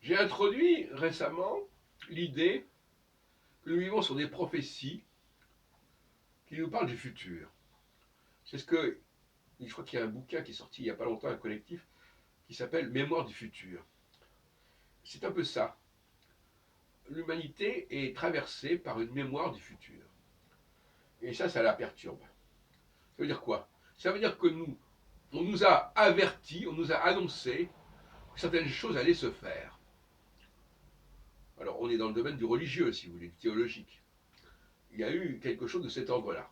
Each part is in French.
J'ai introduit récemment l'idée que nous vivons sur des prophéties qui nous parlent du futur. C'est ce que, je crois qu'il y a un bouquin qui est sorti il n'y a pas longtemps, un collectif, qui s'appelle Mémoire du futur. C'est un peu ça. L'humanité est traversée par une mémoire du futur. Et ça la perturbe. Ça veut dire quoi? Ça veut dire que on nous a avertis, on nous a annoncé que certaines choses allaient se faire. Alors, on est dans le domaine du religieux, si vous voulez, du théologique. Il y a eu quelque chose de cet ordre-là.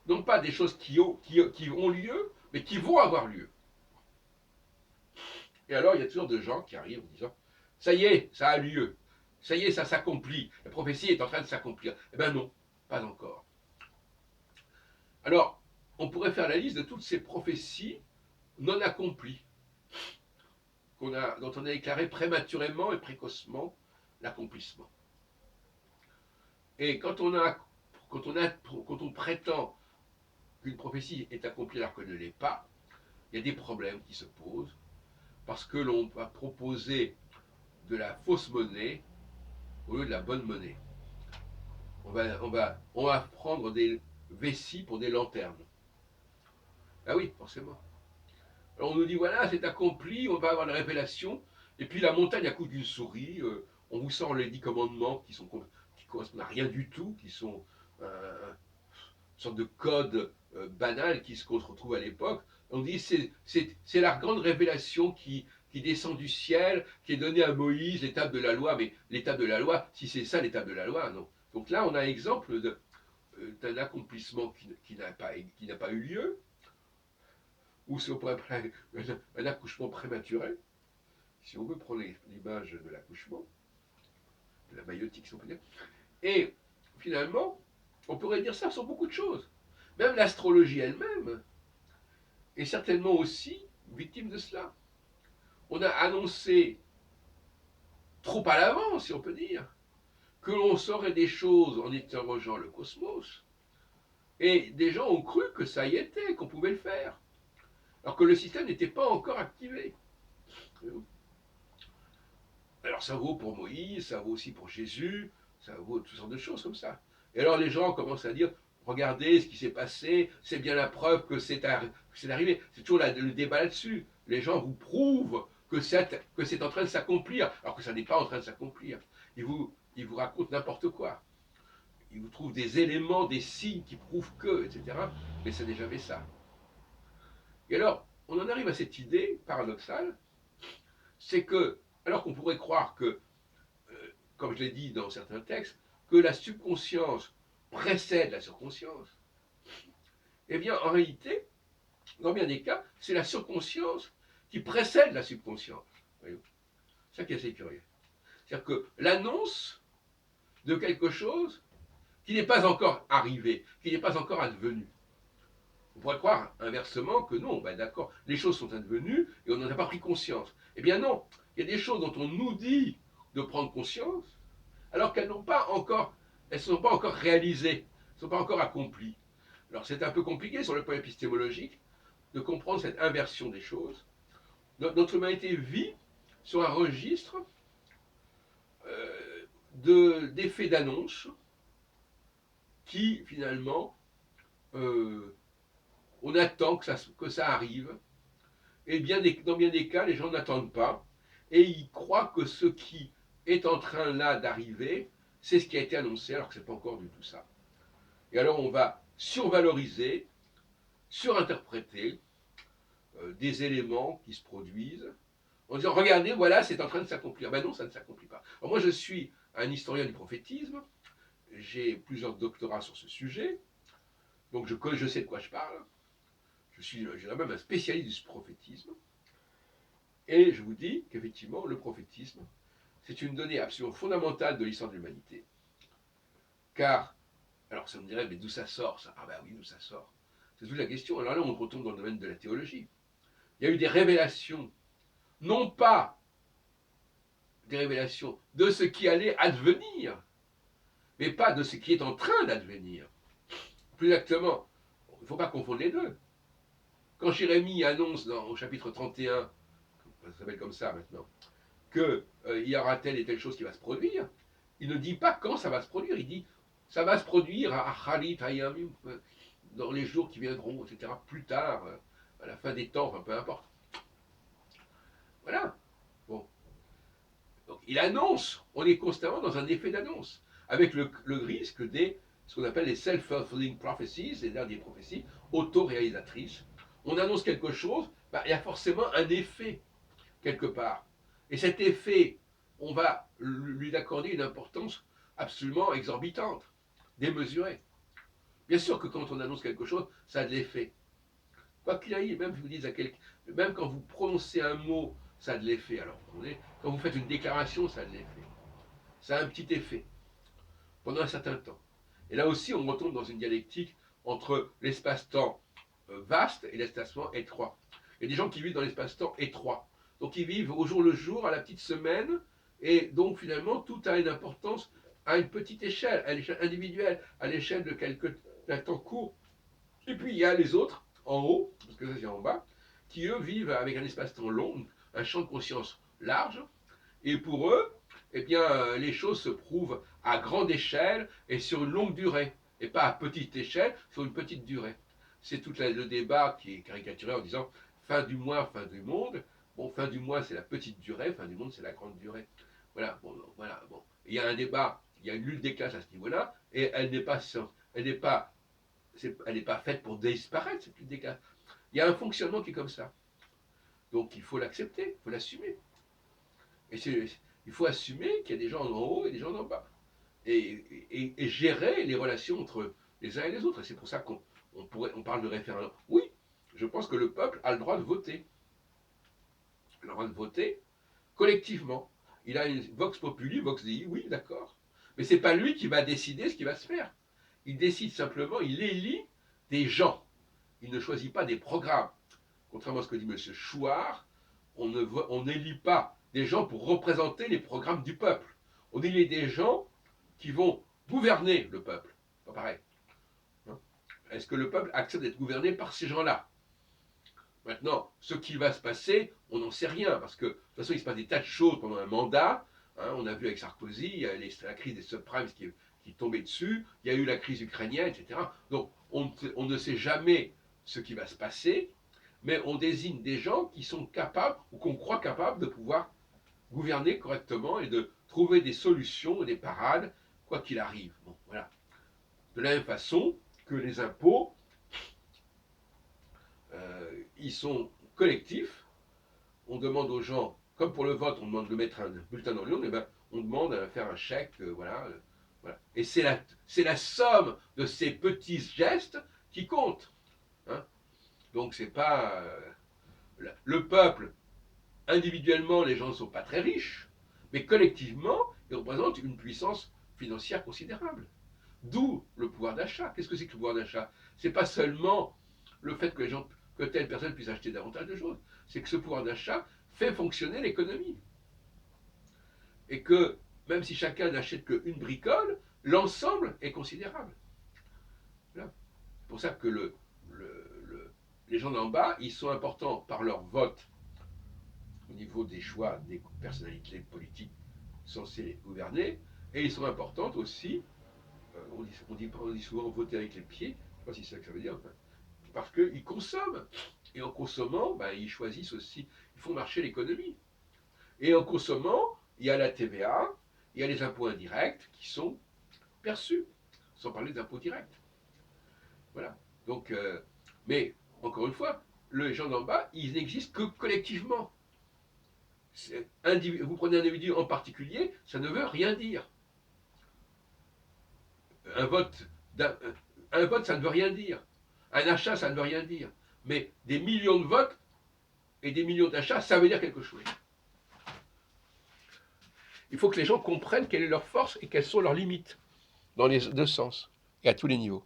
Non pas des choses qui ont lieu, mais qui vont avoir lieu. Et alors, il y a toujours des gens qui arrivent en disant ça y est, ça a lieu. Ça y est, ça s'accomplit. La prophétie est en train de s'accomplir. Eh bien non, pas encore. Alors, on pourrait faire la liste de toutes ces prophéties non accomplies, dont on a déclaré prématurément et précocement l'accomplissement. Et quand on prétend qu'une prophétie est accomplie alors qu'elle ne l'est pas, il y a des problèmes qui se posent parce que l'on va proposer de la fausse monnaie au lieu de la bonne monnaie. On va prendre des vessies pour des lanternes. Ah oui, forcément. Alors on nous dit voilà, c'est accompli, on va avoir la révélation, et puis la montagne à coups d'une souris, on vous sort les 10 commandements qui correspondent à rien du tout, qui sont une sorte de code banal qu'on se retrouve à l'époque. On dit c'est la grande révélation qui descend du ciel, qui est donnée à Moïse, l'étape de la loi, mais l'étape de la loi, si c'est ça l'étape de la loi, non. Donc là, on a exemple d'un accomplissement qui n'a pas eu lieu, ou si on pourrait appeler un accouchement prématuré, si on veut prendre l'image de l'accouchement, de la maïotique, si on peut dire. Et finalement, on pourrait dire ça sur beaucoup de choses. Même l'astrologie elle-même est certainement aussi victime de cela. On a annoncé trop à l'avance, si on peut dire, que l'on saurait des choses en interrogeant le cosmos, et des gens ont cru que ça y était, qu'on pouvait le faire, alors que le système n'était pas encore activé. Alors ça vaut pour Moïse, ça vaut aussi pour Jésus, ça vaut toutes sortes de choses comme ça. Et alors les gens commencent à dire, regardez ce qui s'est passé, c'est bien la preuve que c'est arrivé. C'est toujours le débat là-dessus. Les gens vous prouvent que c'est en train de s'accomplir, alors que ça n'est pas en train de s'accomplir. Ils vous racontent n'importe quoi. Ils vous trouvent des éléments, des signes qui prouvent que, etc. Mais ce n'est jamais ça. Et alors, on en arrive à cette idée paradoxale, c'est que, alors qu'on pourrait croire que comme je l'ai dit dans certains textes, que la subconscience précède la surconscience, eh bien, en réalité, dans bien des cas, c'est la surconscience qui précède la subconscience. C'est ça qui est assez curieux. C'est-à-dire que l'annonce de quelque chose qui n'est pas encore arrivé, qui n'est pas encore advenu. On pourrait croire inversement que non, ben d'accord, les choses sont advenues et on n'en a pas pris conscience. Eh bien non, il y a des choses dont on nous dit de prendre conscience, alors qu'elles n'ont pas encore, elles ne sont pas encore réalisées, elles ne sont pas encore accomplies. Alors c'est un peu compliqué sur le plan épistémologique de comprendre cette inversion des choses. Notre humanité vit sur un registre d'effets d'annonce qui finalement on attend que ça arrive, et dans bien des cas les gens n'attendent pas et ils croient que ce qui est en train là d'arriver c'est ce qui a été annoncé alors que ce n'est pas encore du tout ça. Et alors on va survaloriser, surinterpréter des éléments qui se produisent en disant regardez, voilà, c'est en train de s'accomplir. Ben non, ça ne s'accomplit pas. Alors moi je suis un historien du prophétisme, j'ai plusieurs doctorats sur ce sujet, donc je sais de quoi je parle. Je dirais même un spécialiste du prophétisme. Et je vous dis qu'effectivement, le prophétisme, c'est une donnée absolument fondamentale de l'histoire de l'humanité. Car, alors ça me dirait, mais d'où ça sort ça? Ah ben oui, d'où ça sort? C'est toute la question. Alors là, on retombe dans le domaine de la théologie. Il y a eu des révélations, non pas des révélations de ce qui allait advenir, mais pas de ce qui est en train d'advenir. Plus exactement, il ne faut pas confondre les deux. Quand Jérémie annonce au chapitre 31, ça s'appelle comme ça maintenant, qu'il y aura telle et telle chose qui va se produire, il ne dit pas quand ça va se produire, il dit ça va se produire à Khalit Hayamim, dans les jours qui viendront, etc., plus tard, à la fin des temps, enfin, peu importe. Voilà. Bon. Donc, il annonce, on est constamment dans un effet d'annonce, avec le risque des, ce qu'on appelle les self-fulfilling prophecies, c'est-à-dire des prophéties auto-réalisatrices. On annonce quelque chose, bah, il y a forcément un effet, quelque part. Et cet effet, on va lui accorder une importance absolument exorbitante, démesurée. Bien sûr que quand on annonce quelque chose, ça a de l'effet. Quoi qu'il arrive, même, je vous dis à même quand vous prononcez un mot, ça a de l'effet. Alors, quand vous faites une déclaration, ça a de l'effet. Ça a un petit effet, pendant un certain temps. Et là aussi, on retombe dans une dialectique entre l'espace-temps vaste et l'espace-temps étroit. Il y a des gens qui vivent dans l'espace-temps étroit. Donc, ils vivent au jour le jour, à la petite semaine, et donc, finalement, tout a une importance à une petite échelle, à l'échelle individuelle, à l'échelle d'un temps court. Et puis, il y a les autres, en haut, parce que ça, c'est en bas, qui, eux, vivent avec un espace-temps long, un champ de conscience large, et pour eux, eh bien, les choses se prouvent à grande échelle et sur une longue durée, et pas à petite échelle, sur une petite durée. C'est tout le débat qui est caricaturé en disant fin du mois, fin du monde. Bon, fin du mois, c'est la petite durée, fin du monde, c'est la grande durée. Voilà, bon, voilà, bon. Il y a un débat, il y a une lutte des classes à ce niveau-là, et elle n'est pas, elle n'est pas faite pour disparaître, cette lutte des classes. Il y a un fonctionnement qui est comme ça. Donc il faut l'accepter, il faut l'assumer. Et il faut assumer qu'il y a des gens en haut et des gens en bas. Et gérer les relations entre les uns et les autres. Et c'est pour ça on parle de référendum. Oui, je pense que le peuple a le droit de voter. Il a le droit de voter collectivement. Il a une vox populi, vox dei, oui, d'accord. Mais c'est pas lui qui va décider ce qui va se faire. Il décide simplement, il élit des gens. Il ne choisit pas des programmes. Contrairement à ce que dit M. Chouard, on n'élit pas des gens pour représenter les programmes du peuple. On élit des gens qui vont gouverner le peuple. Pas pareil. Hein. Est-ce que le peuple accepte d'être gouverné par ces gens-là? Maintenant, ce qui va se passer, on n'en sait rien, parce que de toute façon, il se passe des tas de choses pendant un mandat. Hein, on a vu avec Sarkozy, il y a la crise des subprimes qui tombait dessus, il y a eu la crise ukrainienne, etc. Donc, on ne sait jamais ce qui va se passer, mais on désigne des gens qui sont capables, ou qu'on croit capables de pouvoir gouverner correctement et de trouver des solutions et des parades, quoi qu'il arrive. Bon, voilà. De la même façon que les impôts, ils sont collectifs. On demande aux gens, comme pour le vote, on demande de mettre un bulletin dans l'urne, et ben, on demande à faire un chèque, voilà, voilà. Et c'est la somme de ces petits gestes qui compte. Hein. Donc c'est pas le peuple. Individuellement, les gens ne sont pas très riches, mais collectivement, ils représentent une puissance financière considérable. D'où le pouvoir d'achat. Qu'est-ce que c'est que le pouvoir d'achat? C'est pas seulement le fait que telle personne puisse acheter davantage de choses. C'est que ce pouvoir d'achat fait fonctionner l'économie. Et que même si chacun n'achète qu'une bricole, l'ensemble est considérable. Voilà. C'est pour ça que les gens d'en bas, ils sont importants par leur vote au niveau des choix des personnalités politiques censées gouverner, et ils sont importantes aussi, on dit souvent voter avec les pieds, je ne sais pas si c'est ça que ça veut dire, enfin, parce qu'ils consomment. Et en consommant, ben, ils choisissent aussi, ils font marcher l'économie. Et en consommant, il y a la TVA, il y a les impôts indirects qui sont perçus, sans parler d'impôts directs. Voilà. Donc, mais, encore une fois, les gens d'en bas, ils n'existent que collectivement. Vous prenez un individu en particulier, ça ne veut rien dire. Un vote, un vote, ça ne veut rien dire. Un achat, ça ne veut rien dire. Mais des millions de votes et des millions d'achats, ça veut dire quelque chose. Il faut que les gens comprennent quelle est leur force et quelles sont leurs limites, dans les deux sens, et à tous les niveaux.